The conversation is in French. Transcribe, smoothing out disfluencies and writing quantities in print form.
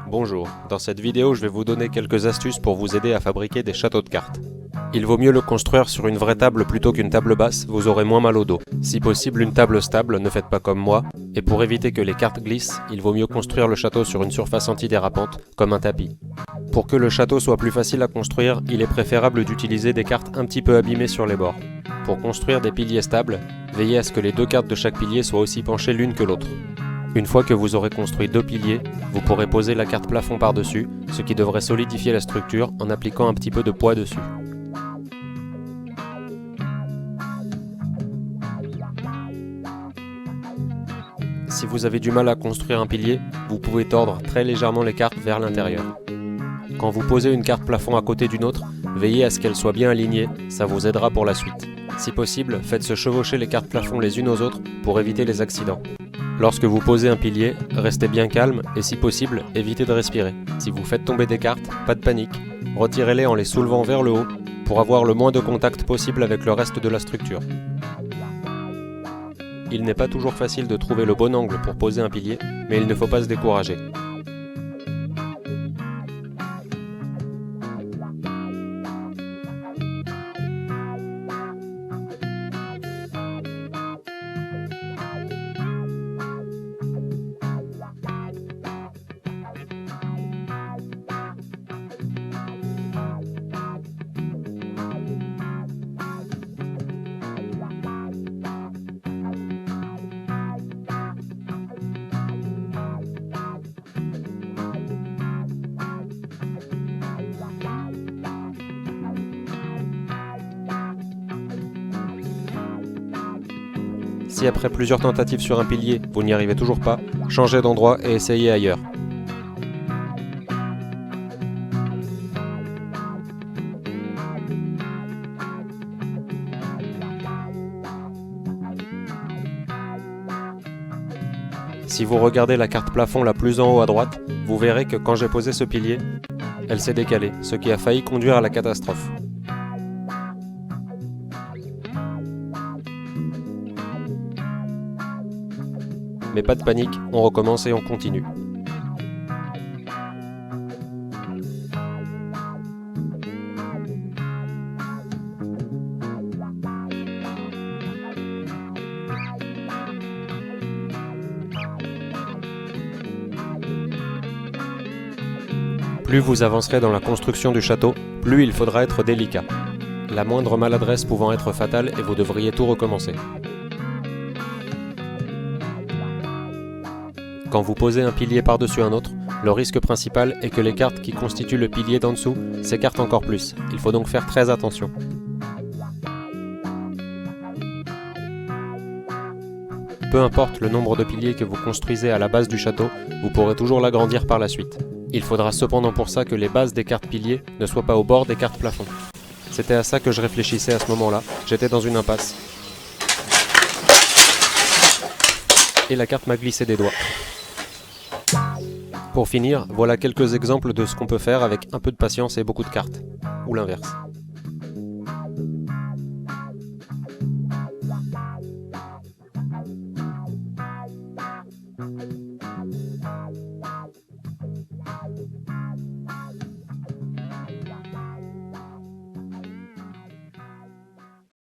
Bonjour, dans cette vidéo je vais vous donner quelques astuces pour vous aider à fabriquer des châteaux de cartes. Il vaut mieux le construire sur une vraie table plutôt qu'une table basse, vous aurez moins mal au dos. Si possible une table stable, ne faites pas comme moi, et pour éviter que les cartes glissent, il vaut mieux construire le château sur une surface antidérapante, comme un tapis. Pour que le château soit plus facile à construire, il est préférable d'utiliser des cartes un petit peu abîmées sur les bords. Pour construire des piliers stables, veillez à ce que les deux cartes de chaque pilier soient aussi penchées l'une que l'autre. Une fois que vous aurez construit deux piliers, vous pourrez poser la carte plafond par-dessus, ce qui devrait solidifier la structure en appliquant un petit peu de poids dessus. Si vous avez du mal à construire un pilier, vous pouvez tordre très légèrement les cartes vers l'intérieur. Quand vous posez une carte plafond à côté d'une autre, veillez à ce qu'elles soient bien alignées, ça vous aidera pour la suite. Si possible, faites se chevaucher les cartes plafond les unes aux autres pour éviter les accidents. Lorsque vous posez un pilier, restez bien calme et si possible, évitez de respirer. Si vous faites tomber des cartes, pas de panique, retirez-les en les soulevant vers le haut pour avoir le moins de contact possible avec le reste de la structure. Il n'est pas toujours facile de trouver le bon angle pour poser un pilier, mais il ne faut pas se décourager. Si après plusieurs tentatives sur un pilier, vous n'y arrivez toujours pas, changez d'endroit et essayez ailleurs. Si vous regardez la carte plafond la plus en haut à droite, vous verrez que quand j'ai posé ce pilier, elle s'est décalée, ce qui a failli conduire à la catastrophe. Mais pas de panique, on recommence et on continue. Plus vous avancerez dans la construction du château, plus il faudra être délicat. La moindre maladresse pouvant être fatale et vous devriez tout recommencer. Quand vous posez un pilier par-dessus un autre, le risque principal est que les cartes qui constituent le pilier d'en dessous s'écartent encore plus. Il faut donc faire très attention. Peu importe le nombre de piliers que vous construisez à la base du château, vous pourrez toujours l'agrandir par la suite. Il faudra cependant pour ça que les bases des cartes piliers ne soient pas au bord des cartes plafond. C'était à ça que je réfléchissais à ce moment-là, j'étais dans une impasse. Et la carte m'a glissé des doigts. Pour finir, voilà quelques exemples de ce qu'on peut faire avec un peu de patience et beaucoup de cartes, ou l'inverse.